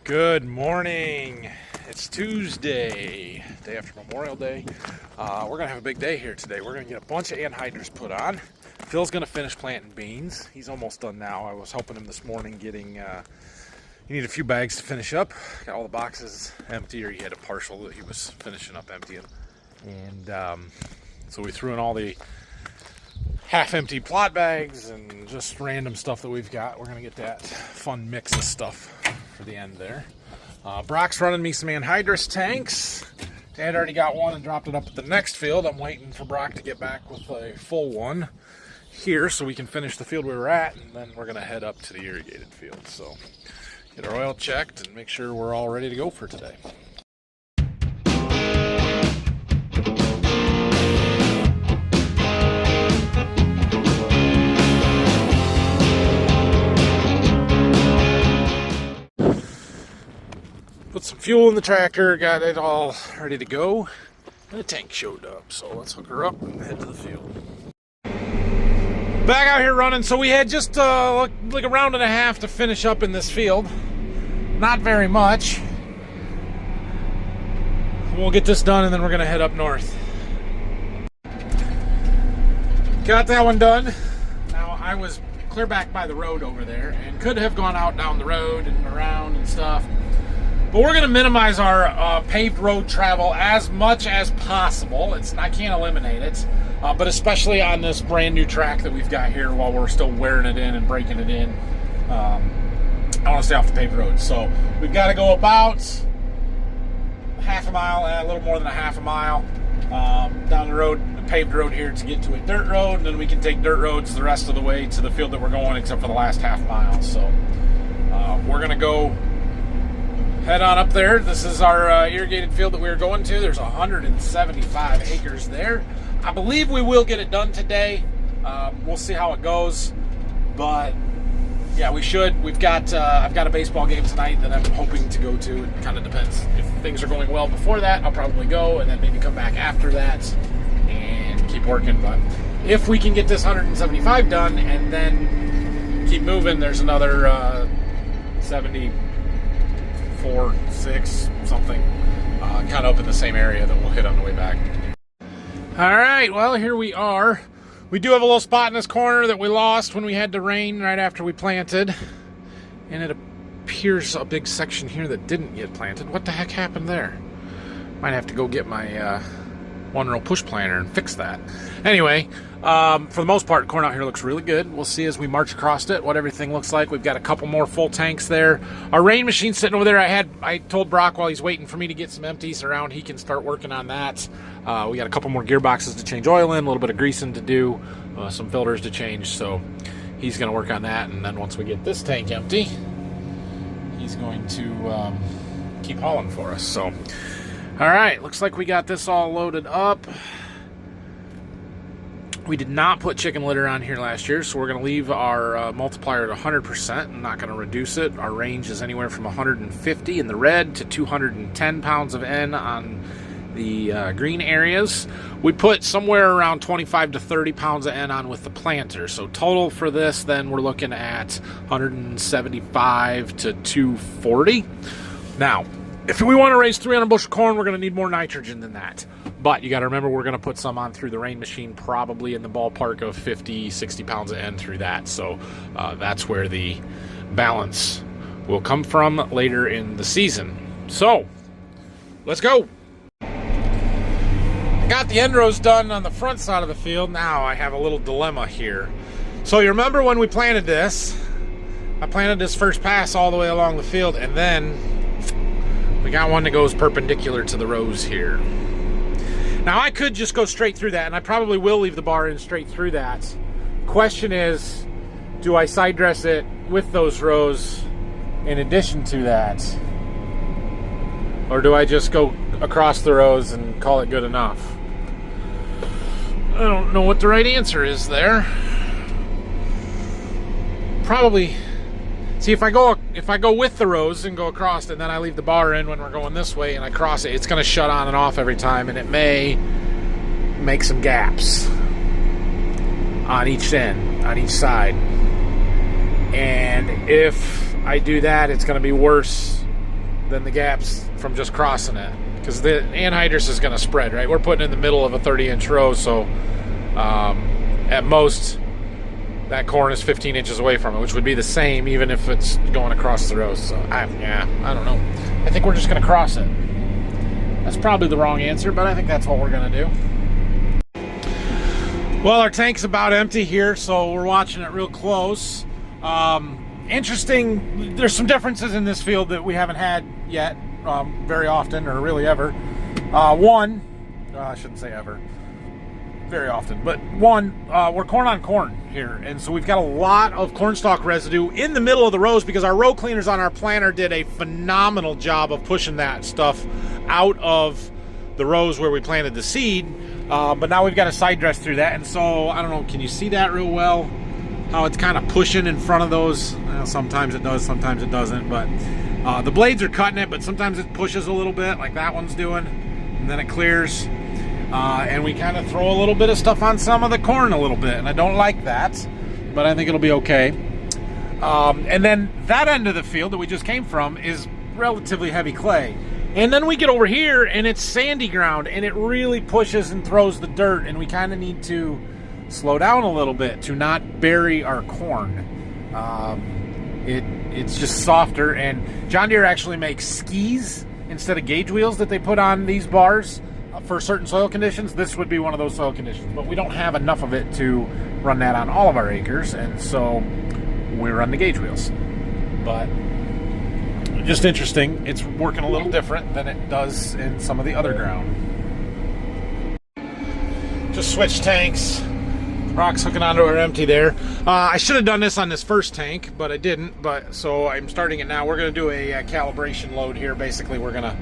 Good morning. It's Tuesday, day after Memorial Day. We're going to have a big day here today. We're going to get a bunch of anhydrous put on. Phil's going to finish planting beans. He's almost done now. I was helping him this morning getting, you need a few bags to finish up. Got all the boxes empty, or he had a partial that he was finishing up emptying. And so we threw in all the half-empty plot bags and just random stuff that we've got. We're going to get that fun mix of stuff for the end there. Brock's running me some anhydrous tanks. Dad already got one and dropped it up at the next field. I'm waiting for Brock to get back with a full one here so we can finish the field we were at, and then we're going to head up to the irrigated field. So get our oil checked and make sure we're all ready to go for today. Put some fuel in the tractor, got it all ready to go, and the tank showed up. So let's hook her up and head to the field. Back out here running, so we had just like a round and a half to finish up in this field. Not very much. We'll get this done and then we're gonna head up north. Got that one done. Now I was clear back by the road over there and could have gone out down the road and around and stuff. But we're going to minimize our paved road travel as much as possible. I can't eliminate it, but especially on this brand new track that we've got here while we're still wearing it in and breaking it in. I want to stay off the paved road. So we've got to go about half a mile, a little more than a half a mile down the road, the paved road here to get to a dirt road. And then we can take dirt roads the rest of the way to the field that we're going, except for the last half mile. So we're going to go head on up there. This is our irrigated field that we were going to. There's 175 acres there. I believe we will get it done today. We'll see how it goes. But yeah, we should. I've got a baseball game tonight that I'm hoping to go to. It kind of depends. If things are going well before that, I'll probably go and then maybe come back after that and keep working. But if we can get this 175 done and then keep moving, there's another 74, 6, something, kind of up in the same area that we'll hit on the way back. All right, well, here we are. We do have a little spot in this corner that we lost when we had the rain right after we planted, and it appears a big section here that didn't get planted. What the heck happened there? Might have to go get my one-row push planter and fix that. Anyway, for the most part, corn out here looks really good. We'll see as we march across it what everything looks like. We've got a couple more full tanks there. Our rain machine's sitting over there. I told Brock while he's waiting for me to get some empties around, he can start working on that. We got a couple more gearboxes to change oil in, a little bit of greasing to do, some filters to change. So he's going to work on that. And then once we get this tank empty, he's going to keep hauling for us. So, all right, looks like we got this all loaded up. We did not put chicken litter on here last year, so we're going to leave our multiplier at 100% and not going to reduce it. Our range is anywhere from 150 in the red to 210 pounds of N on the green areas. We put somewhere around 25 to 30 pounds of N on with the planter. So total for this, then we're looking at 175 to 240. Now, if we want to raise 300 bushel corn, we're going to need more nitrogen than that. But you got to remember, we're going to put some on through the rain machine, probably in the ballpark of 50, 60 pounds of N through that. So that's where the balance will come from later in the season. So let's go. I got the end rows done on the front side of the field. Now I have a little dilemma here. So you remember when we planted this, I planted this first pass all the way along the field, and then we got one that goes perpendicular to the rows here. Now I could just go straight through that, and I probably will leave the bar in straight through that. Question is, do I side dress it with those rows in addition to that? Or do I just go across the rows and call it good enough? I don't know what the right answer is there. Probably. See, if I go with the rows and go across, and then I leave the bar in when we're going this way and I cross it, it's going to shut on and off every time, and it may make some gaps on each end, on each side. And if I do that, it's going to be worse than the gaps from just crossing it, because the anhydrous is going to spread, right? We're putting in the middle of a 30-inch row, so at most that corn is 15 inches away from it, which would be the same even if it's going across the row. So I don't know. I think we're just going to cross it. That's probably the wrong answer, but I think that's what we're going to do. Well, our tank's about empty here, so we're watching it real close. Interesting, there's some differences in this field that we haven't had yet very often, or really ever. I shouldn't say ever, very often, but we're corn on corn here, and so we've got a lot of cornstalk residue in the middle of the rows because our row cleaners on our planter did a phenomenal job of pushing that stuff out of the rows where we planted the seed. But now we've got to side dress through that, and so I don't know, can you see that real well? How it's kind of pushing in front of those. Well, sometimes it does, sometimes it doesn't, but the blades are cutting it, but sometimes it pushes a little bit like that one's doing, and then it clears. And we kind of throw a little bit of stuff on some of the corn a little bit, and I don't like that, but I think it'll be okay. And then that end of the field that we just came from is relatively heavy clay. And then we get over here and it's sandy ground, and it really pushes and throws the dirt, and we kind of need to slow down a little bit to not bury our corn. It's just softer, and John Deere actually makes skis instead of gauge wheels that they put on these bars for certain soil conditions. This would be one of those soil conditions, but we don't have enough of it to run that on all of our acres, and so we run the gauge wheels. But just interesting, it's working a little different than it does in some of the other ground. Just switched tanks. Rock's hooking onto our empty there. I should have done this on this first tank, but I didn't. So I'm starting it now. We're going to do a calibration load here. Basically, we're going to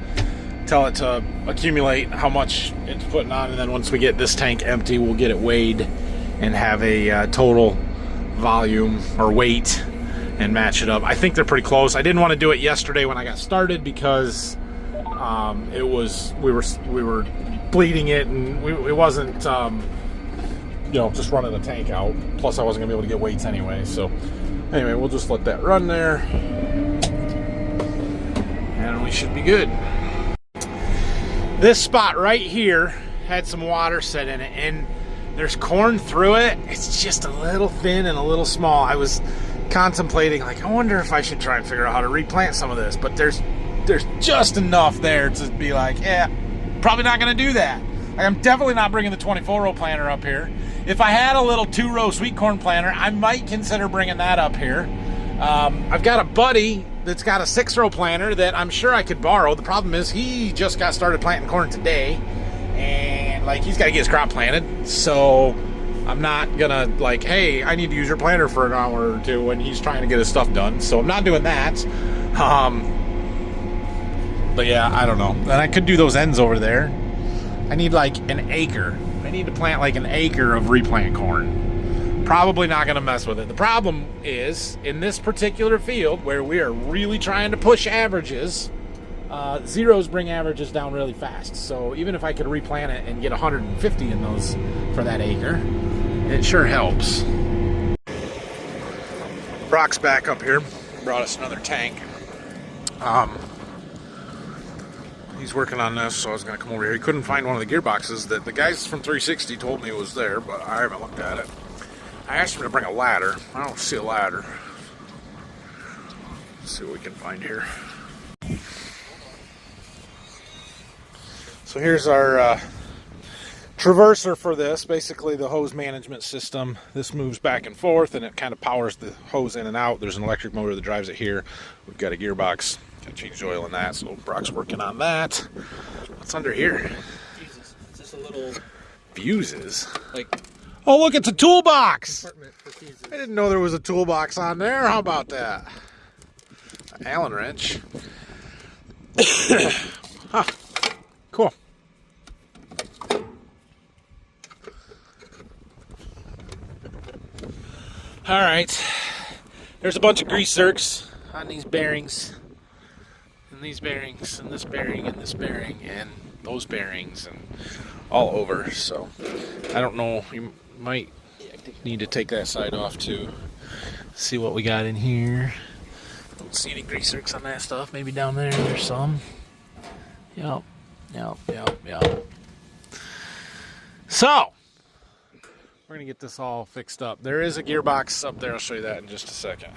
tell it to accumulate how much it's putting on, and then once we get this tank empty, we'll get it weighed and have a total volume or weight and match it up. I think they're pretty close. I didn't want to do it yesterday when I got started because we were bleeding it, and it wasn't just running the tank out. Plus I wasn't gonna be able to get weights anyway. So anyway, we'll just let that run there, and we should be good. This spot right here had some water set in it, and there's corn through it. It's just a little thin and a little small. I was contemplating, like, I wonder if I should try and figure out how to replant some of this, but there's just enough there to be like, yeah, probably not going to do that. Like, I'm definitely not bringing the 24-row planter up here. If I had a little 2-row sweet corn planter, I might consider bringing that up here. I've got a buddy that's got a 6-row planter that I'm sure I could borrow. The problem is he just got started planting corn today, and like, he's got to get his crop planted, so I'm not gonna like, hey, I need to use your planter for an hour or two when he's trying to get his stuff done. So I'm not doing that. But yeah, I don't know. And I could do those ends over there. I need like an acre. I need to plant like an acre of replant corn. Probably not gonna mess with it. The problem is, in this particular field where we are really trying to push averages, zeros bring averages down really fast. So even if I could replant it and get 150 in those for that acre, it sure helps. Brock's back up here, brought us another tank. He's working on this, so I was going to come over here. He couldn't find one of the gearboxes that the guys from 360 told me was there, but I haven't looked at it. I asked him to bring a ladder. I don't see a ladder. Let's see what we can find here. So here's our traverser for this. Basically the hose management system. This moves back and forth, and it kind of powers the hose in and out. There's an electric motor that drives it here. We've got a gearbox. Got to change the oil in that, so Brock's working on that. What's under here? Fuses. It's just a little... Fuses? Like... Oh, look, it's a toolbox! Compartment for fuses. I didn't know there was a toolbox on there. How about that? An Allen wrench. Huh. Cool. All right. There's a bunch of grease zerks on these bearings. And these bearings, and this bearing, and this bearing, and those bearings, and all over. So, I don't know. You might need to take that side off too. See what we got in here. see any grease zerks on that stuff. Maybe down there's some. Yep. So, we're going to get this all fixed up. There is a gearbox up there. I'll show you that in just a second.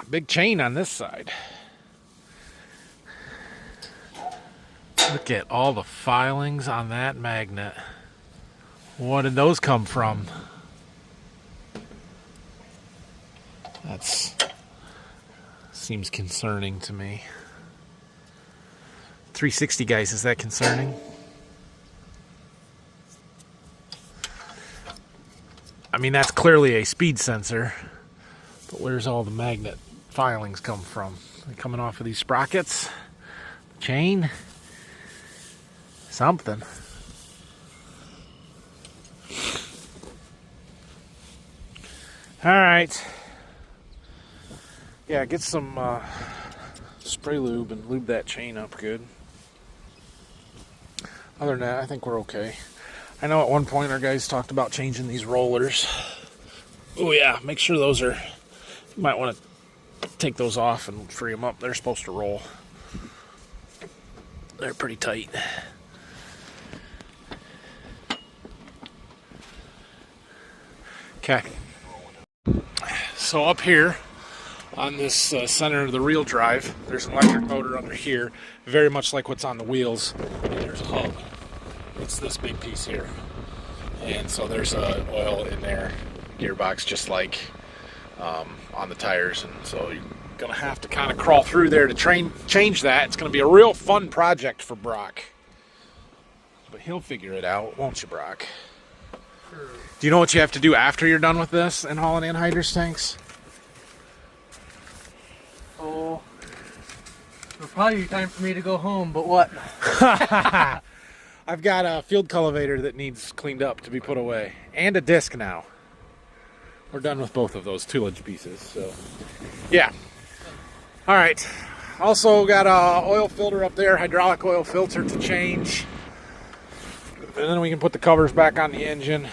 Big chain on this side. Look at all the filings on that magnet. What did those come from? That's seems concerning to me. 360 guys, is that concerning? I mean, that's clearly a speed sensor, but where's all the magnet filings come from? Are they coming off of these sprockets? Chain? Something. All right. Yeah, get some spray lube and lube that chain up good. Other than that, I think we're okay. I know at one point our guys talked about changing these rollers. Oh yeah, make sure those are, you might want to take those off and free them up. They're supposed to roll. They're pretty tight. Okay. So up here on this center of the rear drive, there's an electric motor under here, very much like what's on the wheels. And there's a hub. It's this big piece here. And so there's oil in there, gearbox, just like on the tires. And so you're going to have to kind of crawl through there to change that. It's going to be a real fun project for Brock. But he'll figure it out, won't you, Brock? Sure. Do you know what you have to do after you're done with this and hauling anhydrous tanks? Oh, it'll probably be time for me to go home, but what? I've got a field cultivator that needs cleaned up to be put away. And a disc now. We're done with both of those tillage pieces, so yeah. All right. Also got a oil filter up there, hydraulic oil filter to change. And then we can put the covers back on the engine.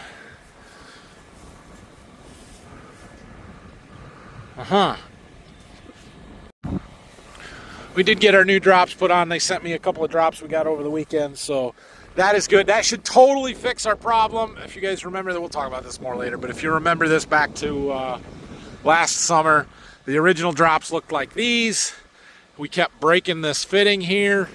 We did get our new drops put on. They sent me a couple of drops we got over the weekend, so that is good. That should totally fix our problem. If you guys remember that, we'll talk about this more later, but if you remember this back to last summer, the original drops looked like these. We kept breaking this fitting here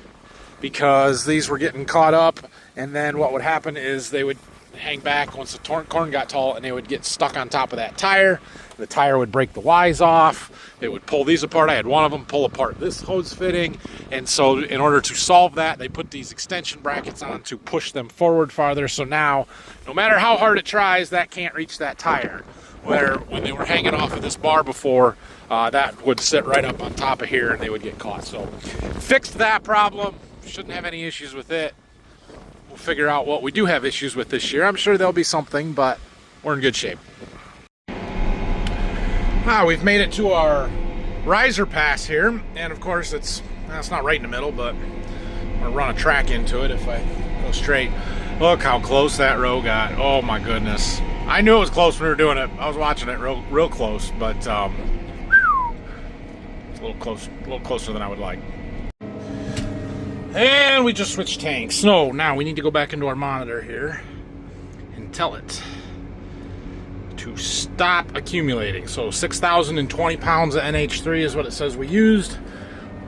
because these were getting caught up, and then what would happen is they would hang back once the corn got tall, and they would get stuck on top of that tire. The tire would break the Ys off. It would pull these apart. I had one of them pull apart this hose fitting, and so in order to solve that, they put these extension brackets on to push them forward farther. So now, no matter how hard it tries, that can't reach that tire. Where when they were hanging off of this bar before, that would sit right up on top of here, and they would get caught. So fixed that problem. Shouldn't have any issues with it. We'll figure out what we do have issues with this year. I'm sure there'll be something, but we're in good shape. We've made it to our riser pass here, and of course it's not right in the middle, but I'm gonna run a track into it if I go straight. Look how close that row got. Oh my goodness. I knew it was close when we were doing it. I was watching it real close, but it's a little closer than I would like. And we just switched tanks. So now we need to go back into our monitor here and tell it to stop accumulating. So 6,020 pounds of NH3 is what it says we used.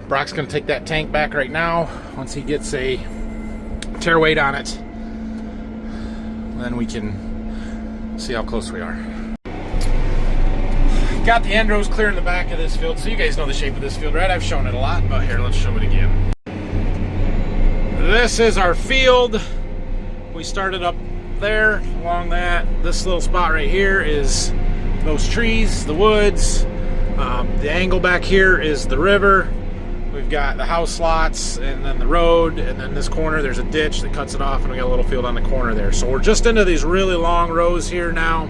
Brock's gonna take that tank back right now. Once he gets a tear weight on it, then we can see how close we are. Got the end rows clear in the back of this field. So you guys know the shape of this field, right? I've shown it a lot, but here, let's show it again. This is our field. We started up there along that. This little spot right here is those trees, the woods. The angle back here is the river. We've got the house lots and then the road, and then this corner there's a ditch that cuts it off, and we got a little field on the corner there. So we're just into these really long rows here now.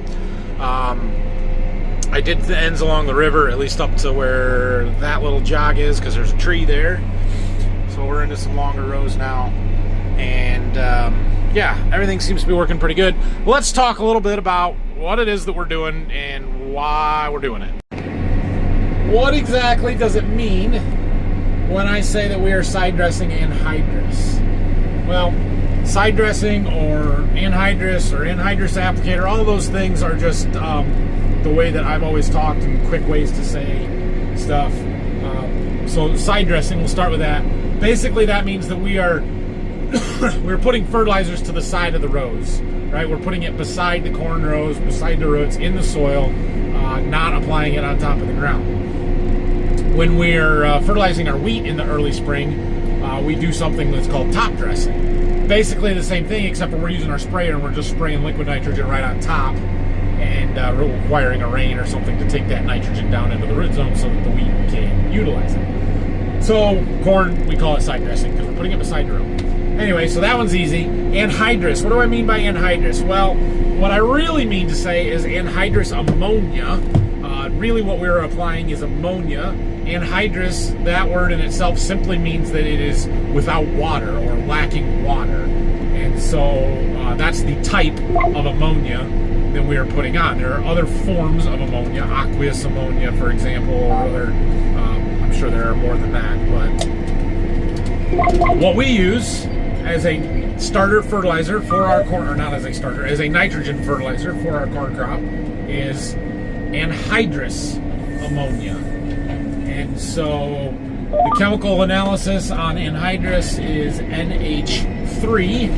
I did the ends along the river, at least up to where that little jog is, because there's a tree there. So we're into some longer rows now, and yeah, everything seems to be working pretty good. Let's talk a little bit about what it is that we're doing and why we're doing it. What exactly does it mean when I say that we are side dressing anhydrous? Well, side dressing or anhydrous applicator, all those things are just the way that I've always talked and quick ways to say stuff. So side dressing, we'll start with that. Basically, that means that we're putting fertilizers to the side of the rows, right? We're putting it beside the corn rows, beside the roots, in the soil, not applying it on top of the ground. When we're fertilizing our wheat in the early spring, we do something that's called top dressing. Basically the same thing, except for we're using our sprayer and we're just spraying liquid nitrogen right on top and requiring a rain or something to take that nitrogen down into the root zone so that the wheat can utilize it. So corn, we call it side dressing because we're putting it beside the row. Anyway, so that one's easy. Anhydrous. What do I mean by anhydrous? Well, what I really mean to say is anhydrous ammonia. Really what we're applying is ammonia. Anhydrous, that word in itself simply means that it is without water or lacking water. And so that's the type of ammonia that we are putting on. There are other forms of ammonia, aqueous ammonia, for example, or other, I'm sure there are more than that. But what we use as a starter fertilizer for our corn, or not as a starter, as a nitrogen fertilizer for our corn crop is anhydrous ammonia. And so the chemical analysis on anhydrous is NH3,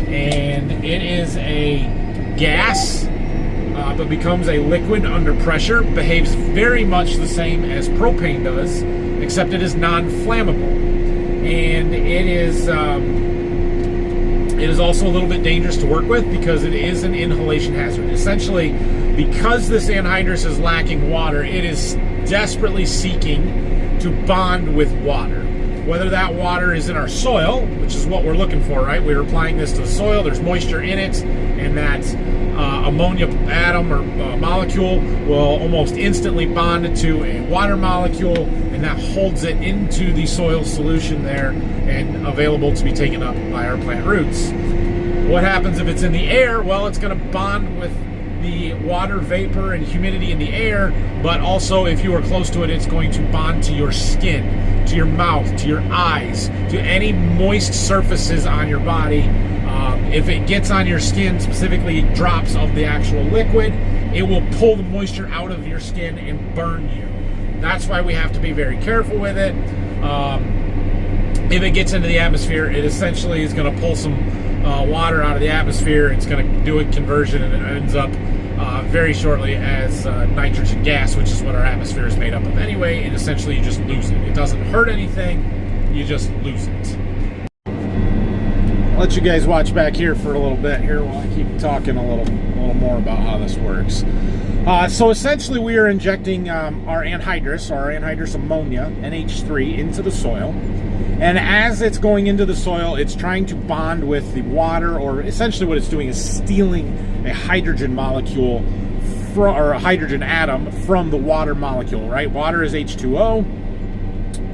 and it is a gas, but becomes a liquid under pressure, behaves very much the same as propane does, except it is non-flammable. And it is also a little bit dangerous to work with because it is an inhalation hazard. Essentially, because this anhydrous is lacking water, it is desperately seeking to bond with water. Whether that water is in our soil, which is what we're looking for, right? We're applying this to the soil, there's moisture in it, and that ammonia atom or molecule will almost instantly bond to a water molecule, and that holds it into the soil solution there and available to be taken up by our plant roots. What happens if it's in the air? Well, it's going to bond with the water vapor and humidity in the air, but also if you are close to it, it's going to bond to your skin, to your mouth, to your eyes, to any moist surfaces on your body. If it gets on your skin, specifically drops of the actual liquid, it will pull the moisture out of your skin and burn you. That's why we have to be very careful with it. If it gets into the atmosphere, it essentially is going to pull some water out of the atmosphere. It's going to do a conversion, and it ends up very shortly as nitrogen gas, which is what our atmosphere is made up of anyway, and essentially you just lose it. It doesn't hurt anything, you just lose it. I'll let you guys watch back here for a little bit here while I keep talking a little more about how this works. So essentially we are injecting our anhydrous ammonia, NH3, into the soil. And as it's going into the soil, it's trying to bond with the water, or essentially what it's doing is stealing a hydrogen molecule or a hydrogen atom from the water molecule, right? Water is H2O.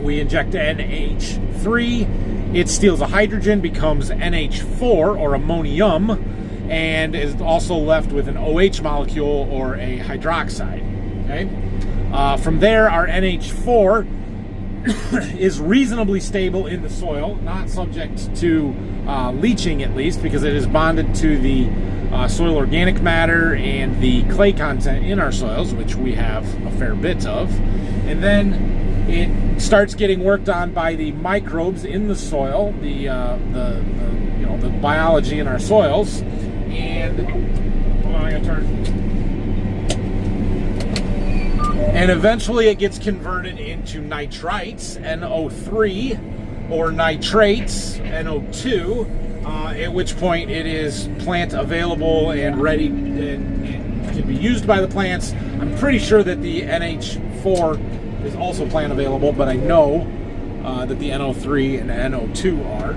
We inject NH3. It steals a hydrogen, becomes NH4 or ammonium, and is also left with an OH molecule or a hydroxide. Okay. From there, our NH4 is reasonably stable in the soil, not subject to leaching at least, because it is bonded to the soil organic matter and the clay content in our soils, which we have a fair bit of. And then it starts getting worked on by the microbes in the soil, the biology in our soils. And hold on, I gotta turn. And eventually it gets converted into nitrites, NO3, or nitrates, NO2, at which point it is plant available and ready and can be used by the plants. I'm pretty sure that the NH4 is also plant available, but I know that the NO3 and NO2 are.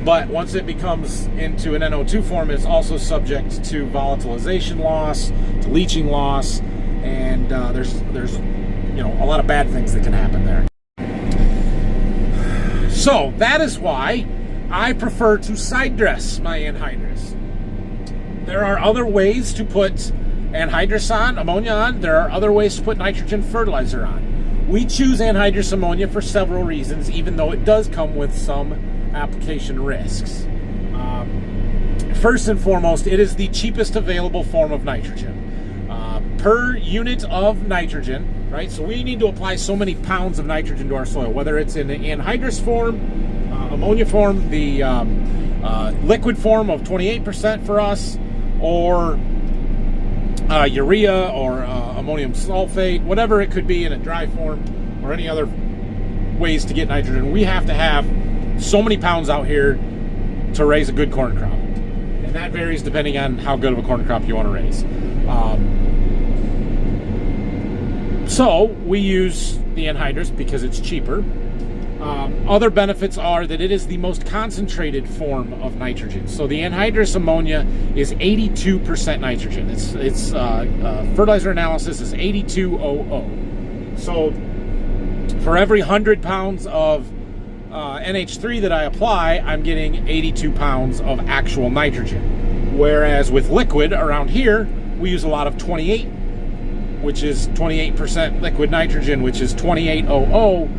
But once it becomes into an NO2 form, it's also subject to volatilization loss, to leaching loss, and there's a lot of bad things that can happen there. So that is why I prefer to side dress my anhydrous. There are other ways to put anhydrous on, ammonia on. There are other ways to put nitrogen fertilizer on. We choose anhydrous ammonia for several reasons, even though it does come with some application risks. First and foremost, it is the cheapest available form of nitrogen. Per unit of nitrogen, right? So we need to apply so many pounds of nitrogen to our soil, whether it's in the anhydrous form, ammonia form, the liquid form of 28% for us, or urea or ammonium sulfate, whatever it could be in a dry form, or any other ways to get nitrogen. We have to have so many pounds out here to raise a good corn crop. And that varies depending on how good of a corn crop you want to raise. So we use the anhydrous because it's cheaper. Other benefits are that it is the most concentrated form of nitrogen. So the anhydrous ammonia is 82% nitrogen. Its fertilizer analysis is 8200. So for every 100 pounds of NH3 that I apply, I'm getting 82 pounds of actual nitrogen. Whereas with liquid around here, we use a lot of 28, which is 28% liquid nitrogen, which is 2800.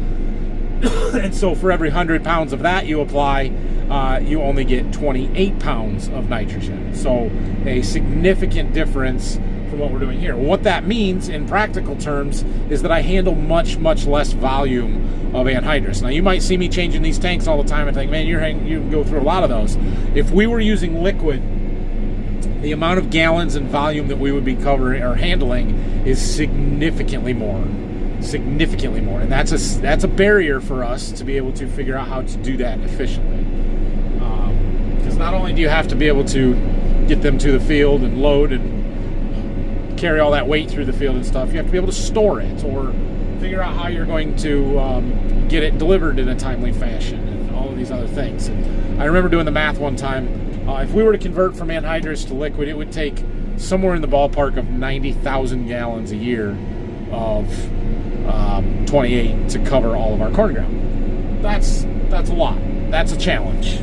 And so for every 100 pounds of that you apply, you only get 28 pounds of nitrogen. So a significant difference from what we're doing here. What that means in practical terms is that I handle much less volume of anhydrous. Now you might see me changing these tanks all the time and think, man, you go through a lot of those. If we were using liquid, the amount of gallons and volume that we would be covering or handling is significantly more. And that's a barrier for us to be able to figure out how to do that efficiently. Because not only do you have to be able to get them to the field and load and carry all that weight through the field and stuff, you have to be able to store it or figure out how you're going to get it delivered in a timely fashion and all of these other things. And I remember doing the math one time. If we were to convert from anhydrous to liquid, it would take somewhere in the ballpark of 90,000 gallons a year of 28 to cover all of our corn ground. That's a lot. That's a challenge.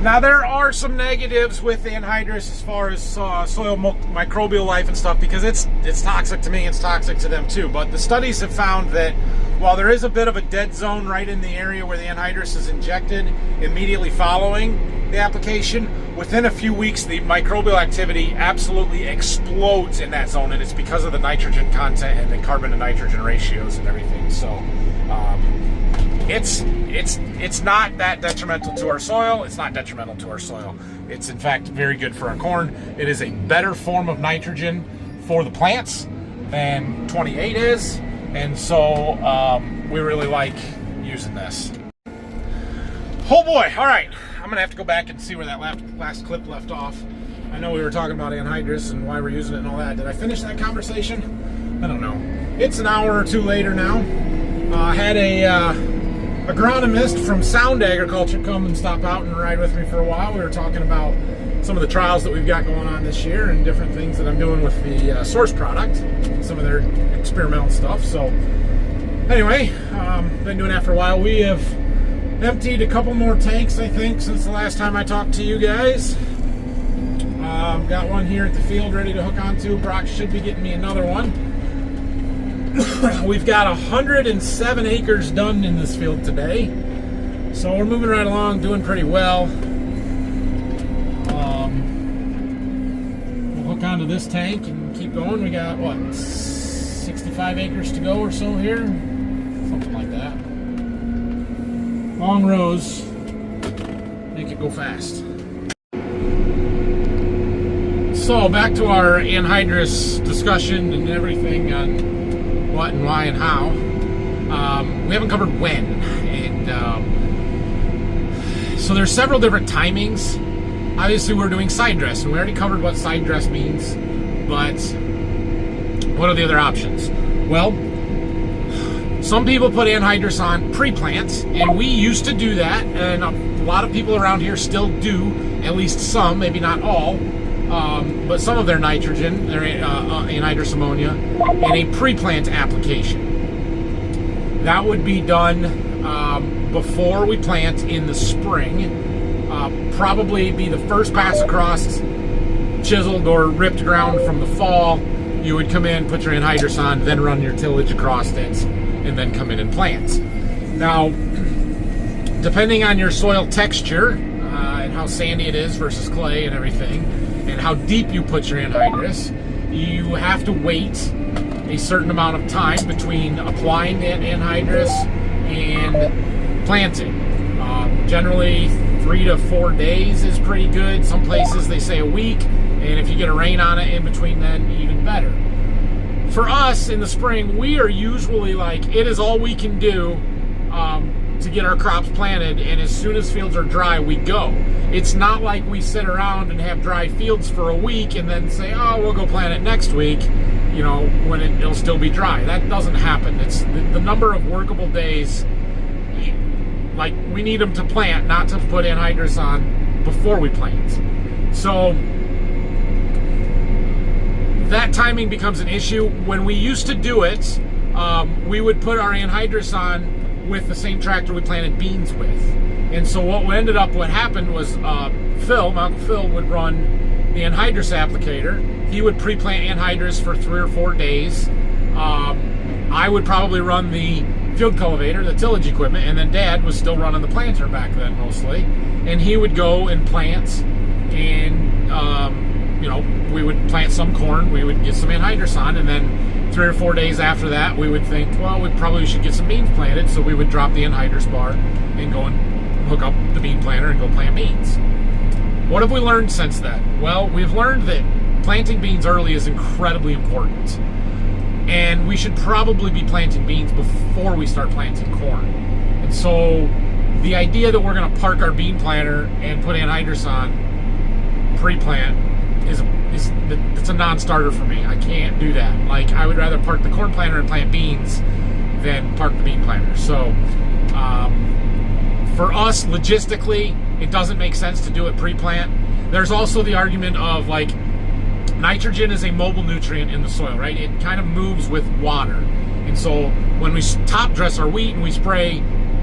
Now there are some negatives with anhydrous as far as soil microbial life and stuff, because it's toxic to me, it's toxic to them too. But the studies have found that while there is a bit of a dead zone right in the area where the anhydrous is injected immediately following the application, within a few weeks the microbial activity absolutely explodes in that zone, and it's because of the nitrogen content and the carbon to nitrogen ratios and everything. So it's not that detrimental to our soil. It's not detrimental to our soil. It's in fact very good for our corn. It is a better form of nitrogen for the plants than 28 is, and so we really like using this. Oh boy, all right. I'm gonna have to go back and see where that last clip left off. I know we were talking about anhydrous and why we're using it and all that. Did I finish that conversation? I don't know. It's an hour or two later now. I had a agronomist from Sound Agriculture come and stop out and ride with me for a while. We were talking about some of the trials that we've got going on this year and different things that I'm doing with the source product, some of their experimental stuff. So anyway, been doing that for a while. We have emptied a couple more tanks, I think, since the last time I talked to you guys. Got one here at the field ready to hook onto. Brock should be getting me another one. We've got 107 acres done in this field today, so we're moving right along, doing pretty well. We'll hook onto this tank and keep going. We got, what, 65 acres to go or so here? Something like that. Long rows make it go fast. So back to our anhydrous discussion and everything on what and why and how. We haven't covered when, and so there's several different timings. Obviously we're doing side dress, and we already covered what side dress means, but what are the other options? Well, some people put anhydrous on pre-plant, and we used to do that, and a lot of people around here still do, at least some, maybe not all, but some of their nitrogen, their anhydrous ammonia, in a pre-plant application. That would be done before we plant in the spring. Probably be the first pass across chiseled or ripped ground from the fall. You would come in, put your anhydrous on, then run your tillage across it, and then come in and plant. Now, depending on your soil texture and how sandy it is versus clay and everything, and how deep you put your anhydrous, you have to wait a certain amount of time between applying that anhydrous and planting. Generally, 3 to 4 days is pretty good. Some places they say a week, and if you get a rain on it in between then, even better. For us in the spring, we are usually like, it is all we can do to get our crops planted, and as soon as fields are dry, we go. It's not like we sit around and have dry fields for a week and then say, oh, we'll go plant it next week, you know, when it'll still be dry. That doesn't happen. It's the number of workable days, like, we need them to plant, not to put anhydrous on before we plant. So that timing becomes an issue. When we used to do it, we would put our anhydrous on with the same tractor we planted beans with. And so what happened was my Uncle Phil would run the anhydrous applicator. He would pre-plant anhydrous for 3 or 4 days. I would probably run the field cultivator, the tillage equipment, and then Dad was still running the planter back then mostly. And he would go and plant, and you know, we would plant some corn, we would get some anhydrous on, and then 3 or 4 days after that, we would think, well, we probably should get some beans planted, so we would drop the anhydrous bar and go and hook up the bean planter and go plant beans. What have we learned since then? Well, we've learned that planting beans early is incredibly important, and we should probably be planting beans before we start planting corn. And so the idea that we're going to park our bean planter and put anhydrous on pre-plant it's a non-starter for me. I can't do that. Like, I would rather park the corn planter and plant beans than park the bean planter. So for us, logistically, it doesn't make sense to do it pre-plant. There's also the argument of, like, nitrogen is a mobile nutrient in the soil, right? It kind of moves with water. And so when we top dress our wheat and we spray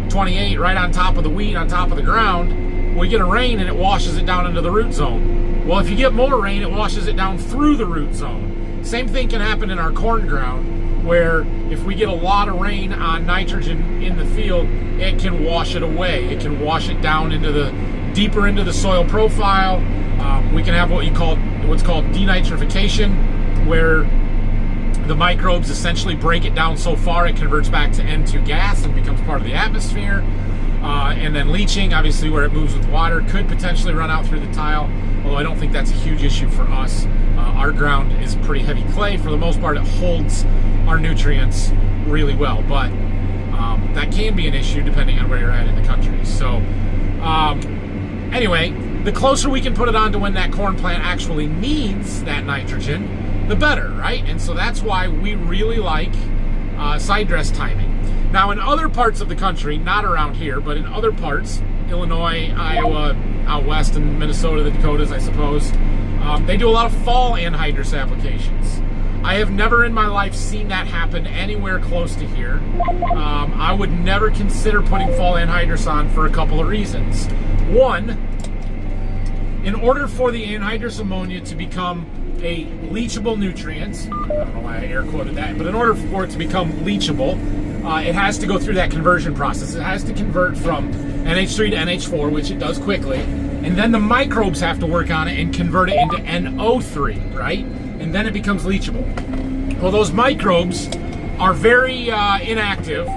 28 right on top of the wheat, on top of the ground, we get a rain and it washes it down into the root zone. Well, if you get more rain, it washes it down through the root zone. Same thing can happen in our corn ground, where if we get a lot of rain on nitrogen in the field, it can wash it away. It can wash it down deeper into the soil profile. We can have what's called denitrification, where the microbes essentially break it down so far it converts back to N2 gas and becomes part of the atmosphere. And then leaching, obviously, where it moves with water, could potentially run out through the tile, although I don't think that's a huge issue for us. Our ground is pretty heavy clay. For the most part, it holds our nutrients really well, but that can be an issue depending on where you're at in the country. So anyway, the closer we can put it on to when that corn plant actually needs that nitrogen, the better, right? And so that's why we really like side dress timing. Now, in other parts of the country, not around here, but in other parts, Illinois, Iowa, out west in Minnesota, the Dakotas, I suppose, they do a lot of fall anhydrous applications. I have never in my life seen that happen anywhere close to here. I would never consider putting fall anhydrous on for a couple of reasons. One, in order for the anhydrous ammonia to become a leachable nutrient, I don't know why I air quoted that, but in order for it to become leachable, it has to go through that conversion process. It has to convert from NH3 to NH4, which it does quickly, and then the microbes have to work on it and convert it into NO3, right? And then it becomes leachable. Well, those microbes are very inactive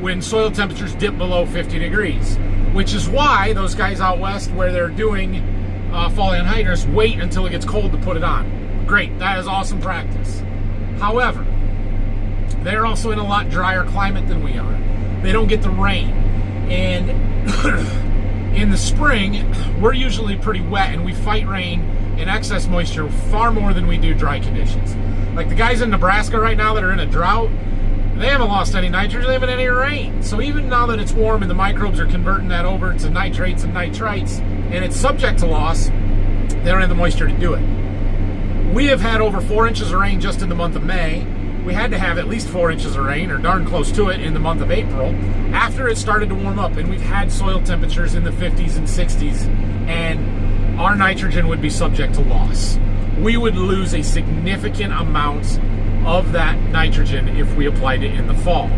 when soil temperatures dip below 50 degrees, which is why those guys out west where they're doing fall anhydrous wait until it gets cold to put it on. Great, that is awesome practice. However, they're also in a lot drier climate than we are. They don't get the rain. And in the spring, we're usually pretty wet and we fight rain and excess moisture far more than we do dry conditions. Like the guys in Nebraska right now that are in a drought, they haven't lost any nitrogen, they haven't any rain. So even now that it's warm and the microbes are converting that over to nitrates and nitrites, and it's subject to loss, they don't have the moisture to do it. We have had over 4 inches of rain just in the month of May, we had to have at least 4 inches of rain, or darn close to it, in the month of April, after it started to warm up, and we've had soil temperatures in the 50s and 60s, and our nitrogen would be subject to loss. We would lose a significant amount of that nitrogen if we applied it in the fall.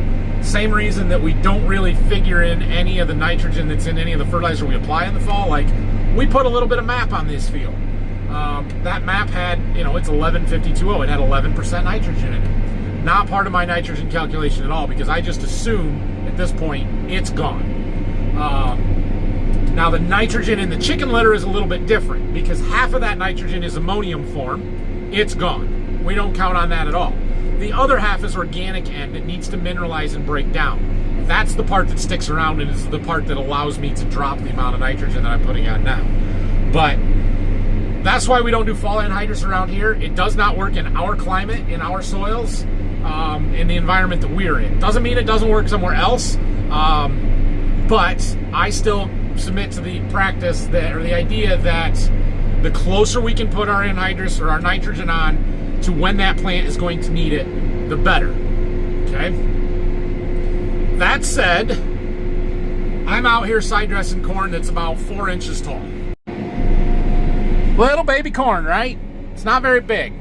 Same reason that we don't really figure in any of the nitrogen that's in any of the fertilizer we apply in the fall. Like, we put a little bit of MAP on this field. That MAP had, it's 1152O. It had 11% nitrogen in it. Not part of my nitrogen calculation at all, because I just assume at this point it's gone. Now, the nitrogen in the chicken litter is a little bit different, because half of that nitrogen is ammonium form. It's gone. We don't count on that at all. The other half is organic and it needs to mineralize and break down. That's the part that sticks around, and is the part that allows me to drop the amount of nitrogen that I'm putting out now. But that's why we don't do fall anhydrous around here. It does not work in our climate, in our soils, in the environment that we're in. Doesn't mean it doesn't work somewhere else, but I still submit to the practice that, or the idea that the closer we can put our anhydrous or our nitrogen on to when that plant is going to need it, the better. Okay? That said, I'm out here side dressing corn that's about 4 inches tall. Little baby corn, right? It's not very big.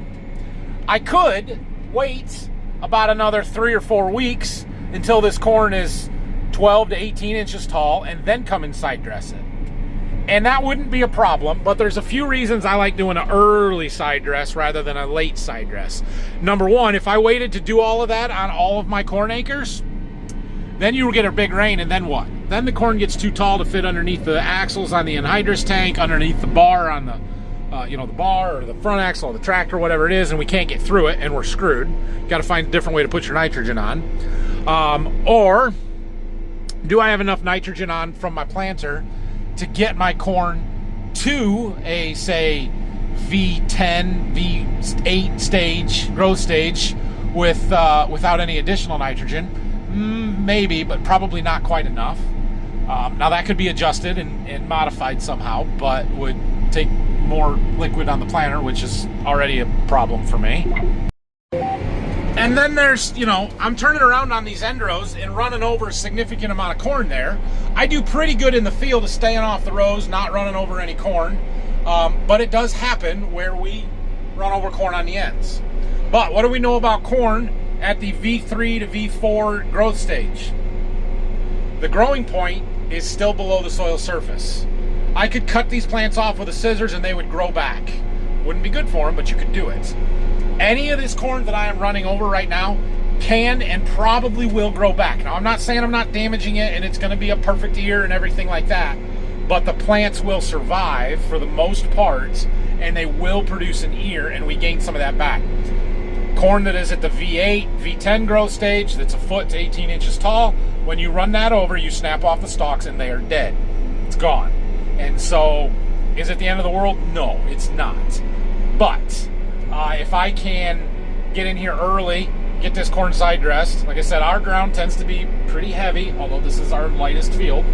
I could wait about another 3 or 4 weeks until this corn is 12 to 18 inches tall and then come and side dress it. And that wouldn't be a problem, but there's a few reasons I like doing an early side dress rather than a late side dress. Number one, if I waited to do all of that on all of my corn acres, then you will get a big rain, and then what? Then the corn gets too tall to fit underneath the axles on the anhydrous tank, underneath the bar on the, the bar or the front axle of the tractor, whatever it is, and we can't get through it, and we're screwed. Got to find a different way to put your nitrogen on. Or do I have enough nitrogen on from my planter to get my corn to a, say, V10, V8 stage, growth stage, without any additional nitrogen? Maybe, but probably not quite enough. Now that could be adjusted and modified somehow, but would take more liquid on the planter, which is already a problem for me. And then there's, I'm turning around on these end rows and running over a significant amount of corn there. I do pretty good in the field of staying off the rows, not running over any corn. But it does happen where we run over corn on the ends. But what do we know about corn at the V3 to V4 growth stage? The growing point is still below the soil surface. I could cut these plants off with the scissors and they would grow back. Wouldn't be good for them, but you could do it. Any of this corn that I am running over right now can and probably will grow back. Now, I'm not saying I'm not damaging it and it's going to be a perfect ear and everything like that, but the plants will survive for the most part, and they will produce an ear, and we gain some of that back. Corn that is at the V8, V10 growth stage, that's a foot to 18 inches tall, when you run that over, you snap off the stalks and they are dead. It's gone. And so, is it the end of the world? No, it's not. But if I can get in here early, get this corn side dressed, like I said, our ground tends to be pretty heavy, although this is our lightest field.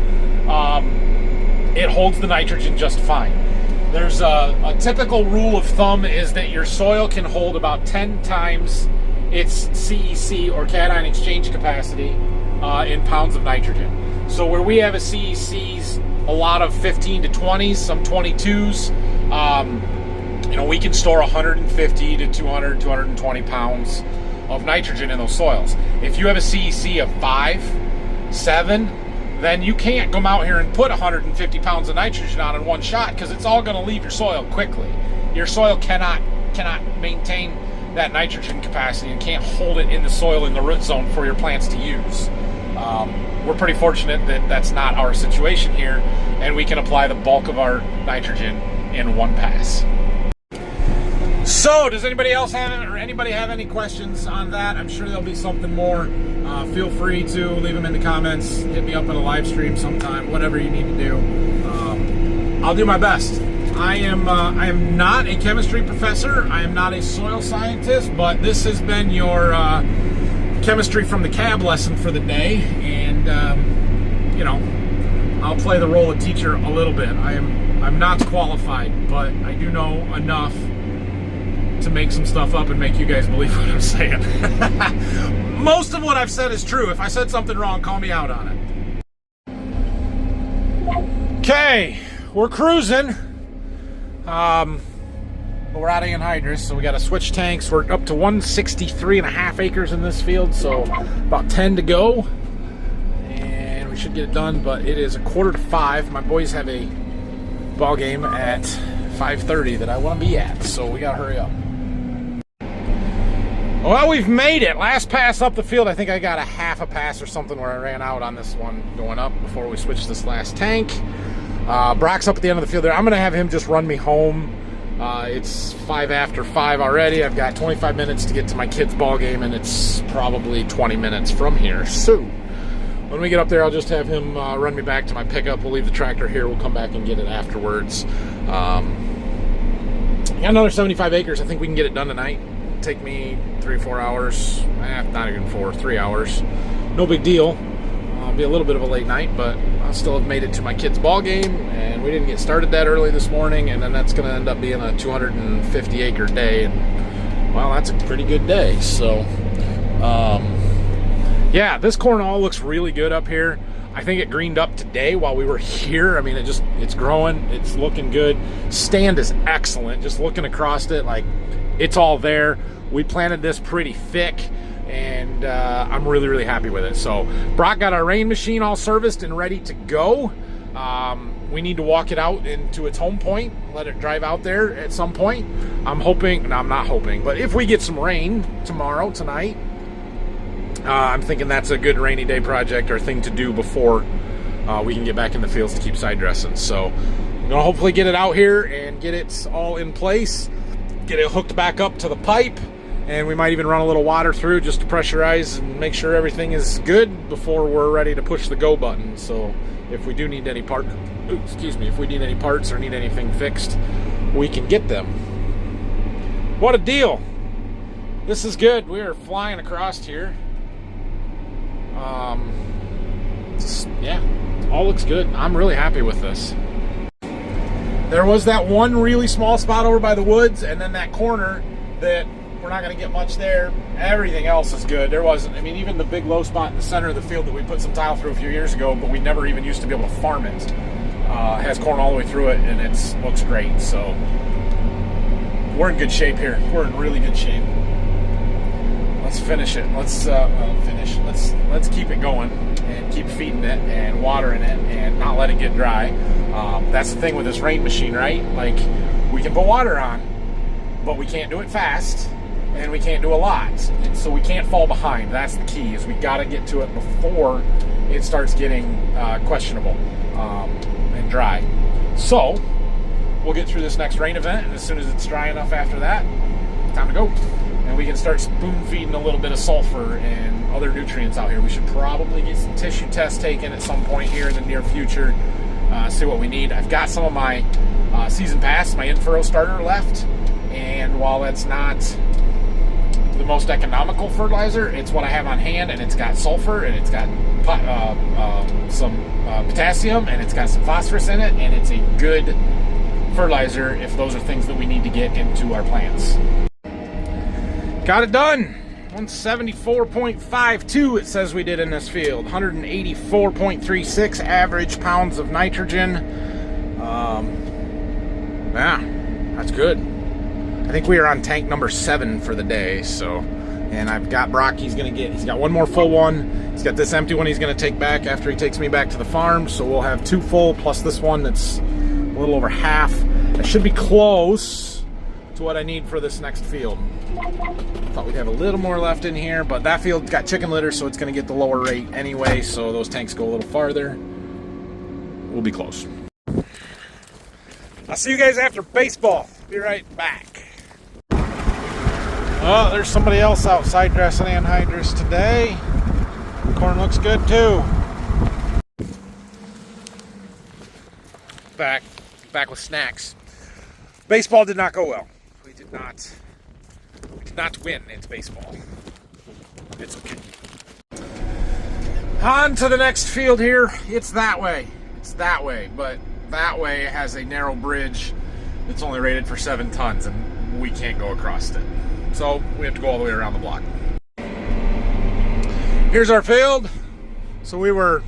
It holds the nitrogen just fine. There's a typical rule of thumb is that your soil can hold about 10 times its CEC, or cation exchange capacity, in pounds of nitrogen. So where we have a CECs, a lot of 15 to 20s, some 22s, we can store 150 to 200, 220 pounds of nitrogen in those soils. If you have a CEC of 5, 7, then you can't come out here and put 150 pounds of nitrogen on in one shot, because it's all going to leave your soil quickly. Your soil cannot maintain that nitrogen capacity and can't hold it in the soil in the root zone for your plants to use. We're pretty fortunate that that's not our situation here, and we can apply the bulk of our nitrogen in one pass. So, does anybody else have any questions on that? I'm sure there'll be something more. Feel free to leave them in the comments. Hit me up in a live stream sometime. Whatever you need to do, I'll do my best. I am not a chemistry professor. I am not a soil scientist. But this has been your chemistry from the cab lesson for the day, and I'll play the role of teacher a little bit. I'm not qualified, but I do know enough to make some stuff up and make you guys believe what I'm saying. Most of what I've said is true. If I said something wrong, call me out on it. Okay, we're cruising. We're out of anhydrous, so we got to switch tanks. We're up to 163.5 acres in this field, so about 10 to go. And we should get it done, but it is 4:45. My boys have a ball game at 5:30 that I want to be at, so we got to hurry up. Well, we've made it. Last pass up the field, I think I got a half a pass or something where I ran out on this one going up before we switched this last tank. Brock's up at the end of the field there. I'm going to have him just run me home. It's 5 after 5 already. I've got 25 minutes to get to my kids' ball game, and it's probably 20 minutes from here. So when we get up there, I'll just have him run me back to my pickup. We'll leave the tractor here. We'll come back and get it afterwards. Got another 75 acres. I think we can get it done tonight. Take me 3 or 4 hours. Not even 4, 3 hours. No big deal. Be a little bit of a late night, but I'll still have made it to my kids' ball game, and we didn't get started that early this morning, and then that's going to end up being a 250 acre day, and well, that's a pretty good day. So yeah, this corn all looks really good up here. I think it greened up today while we were here. I mean, it's growing, it's looking good. Stand is excellent. Just looking across it, like, it's all there. We planted this pretty thick, and I'm really, really happy with it. So Brock got our rain machine all serviced and ready to go. We need to walk it out into its home point, let it drive out there at some point. I'm hoping, no, I'm not hoping, but if we get some rain tomorrow, tonight, I'm thinking that's a good rainy day project or thing to do before we can get back in the fields to keep side dressing. So I'm gonna hopefully get it out here and get it all in place, get it hooked back up to the pipe, and we might even run a little water through just to pressurize and make sure everything is good before we're ready to push the go button. So if we do need any if we need any parts or need anything fixed, we can get them. What a deal. This is good. We are flying across here. Yeah, all looks good. I'm really happy with this. There was that one really small spot over by the woods, and then that corner that we're not going to get much there. Everything else is good. There wasn't, I mean, even the big low spot in the center of the field that we put some tile through a few years ago, but we never even used to be able to farm it, has corn all the way through it, and it looks great. So we're in good shape here. We're in really good shape. Let's finish it. Let's keep it going and keep feeding it and watering it and not let it get dry. That's the thing with this rain machine, right? Like, we can put water on, but we can't do it fast, and we can't do a lot. And so we can't fall behind. That's the key, is we got to get to it before it starts getting questionable and dry. So we'll get through this next rain event, and as soon as it's dry enough after that, time to go. And we can start spoon feeding a little bit of sulfur and other nutrients out here. We should probably get some tissue tests taken at some point here in the near future, see what we need. I've got some of my season pass, my in-furrow starter left, and while that's not the most economical fertilizer, it's what I have on hand, and it's got sulfur, and it's got some potassium, and it's got some phosphorus in it, and it's a good fertilizer if those are things that we need to get into our plants. Got it done. 174.52 it says we did in this field. 184.36 average pounds of nitrogen. Yeah, that's good. I think we are on tank number 7 for the day. So, and I've got Brock. He's got one more full one. He's got this empty one he's gonna take back after he takes me back to the farm. So we'll have 2 full plus this one that's a little over half. That should be close to what I need for this next field. Thought we'd have a little more left in here, but that field's got chicken litter, so it's going to get the lower rate anyway, so those tanks go a little farther. We'll be close. I'll see you guys after baseball. Be right back. Oh, there's somebody else outside dressing anhydrous today. Corn looks good too. Back with snacks. Baseball did not go well. We did not win. It's baseball. It's okay. On to the next field here. It's that way. But that way has a narrow bridge that's only rated for 7 tons, and we can't go across it. So we have to go all the way around the block. Here's our field. So we were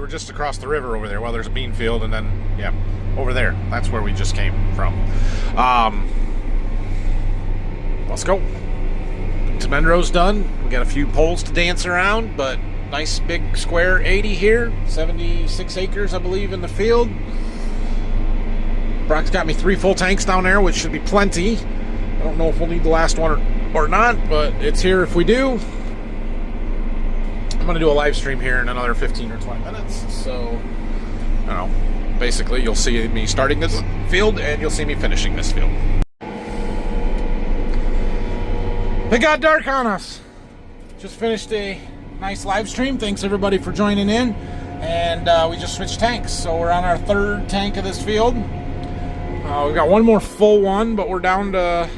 just across the river over there. Well, there's a bean field, and then, yeah, over there. That's where we just came from. Let's go. Temendro's done. We got a few poles to dance around, but nice big square 80 here. 76 acres, I believe, in the field. Brock's got me 3 full tanks down there, which should be plenty. I don't know if we'll need the last one or not, but it's here if we do. I'm going to do a live stream here in another 15 or 20 minutes. So, I don't know. Basically, you'll see me starting this field, and you'll see me finishing this field. It got dark on us. Just finished a nice live stream. Thanks everybody for joining in. And we just switched tanks. So we're on our 3rd tank of this field. We've got one more full one, but we're down to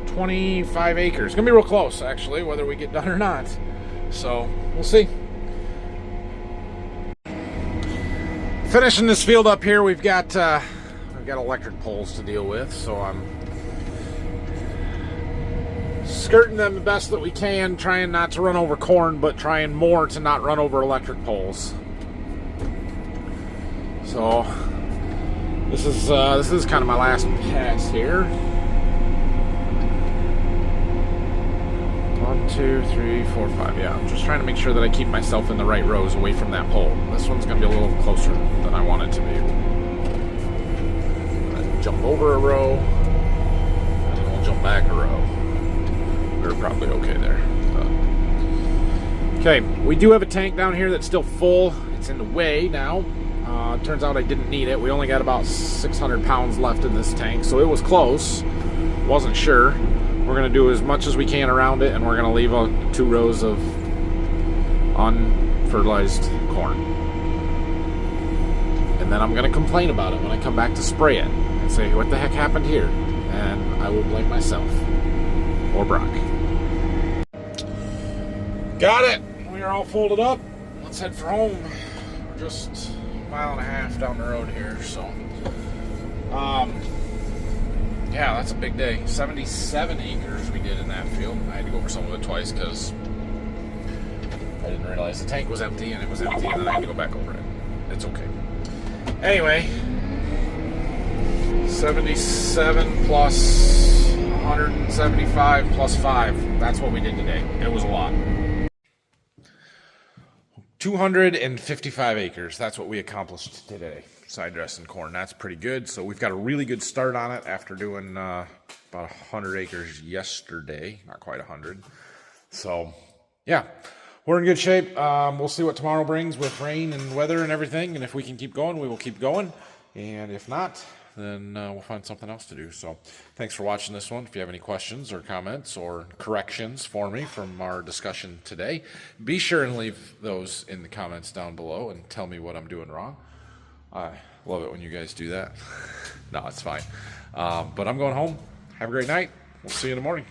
25 acres. It's going to be real close, actually, whether we get done or not. So we'll see. Finishing this field up here, we've got electric poles to deal with. So I'm skirting them the best that we can, trying not to run over corn, but trying more to not run over electric poles. So this is kind of my last pass here. 1, 2, 3, 4, 5. Yeah, I'm just trying to make sure that I keep myself in the right rows away from that pole. This one's going to be a little closer than I want it to be. I'm going to jump over a row, and then we'll jump back a row. We're probably okay there. Okay, we do have a tank down here that's still full. It's in the way now. Turns out I didn't need it. We only got about 600 pounds left in this tank, so it was close. Wasn't sure. We're going to do as much as we can around it, and we're going to leave 2 rows of unfertilized corn. And then I'm going to complain about it when I come back to spray it and say, what the heck happened here? And I will blame myself. Or Brock. Got it. We are all folded up. Let's head for home. We're just a mile and a half down the road here, so yeah, that's a big day. 77 acres we did in that field. I had to go over some of it twice because I didn't realize the tank was empty, and it was empty, and then I had to go back over it. It's okay. Anyway, 77 plus 175 plus 5. That's what we did today. It was a lot. 255 acres. That's what we accomplished today. Side dressing corn. That's pretty good. So we've got a really good start on it after doing about 100 acres yesterday. Not quite 100. So, yeah. We're in good shape. We'll see what tomorrow brings with rain and weather and everything. And if we can keep going, we will keep going. And if not, then we'll find something else to do. So thanks for watching this one. If you have any questions or comments or corrections for me from our discussion today, be sure and leave those in the comments down below and tell me what I'm doing wrong. I love it when you guys do that. No, it's fine. But I'm going home. Have a great night. We'll see you in the morning.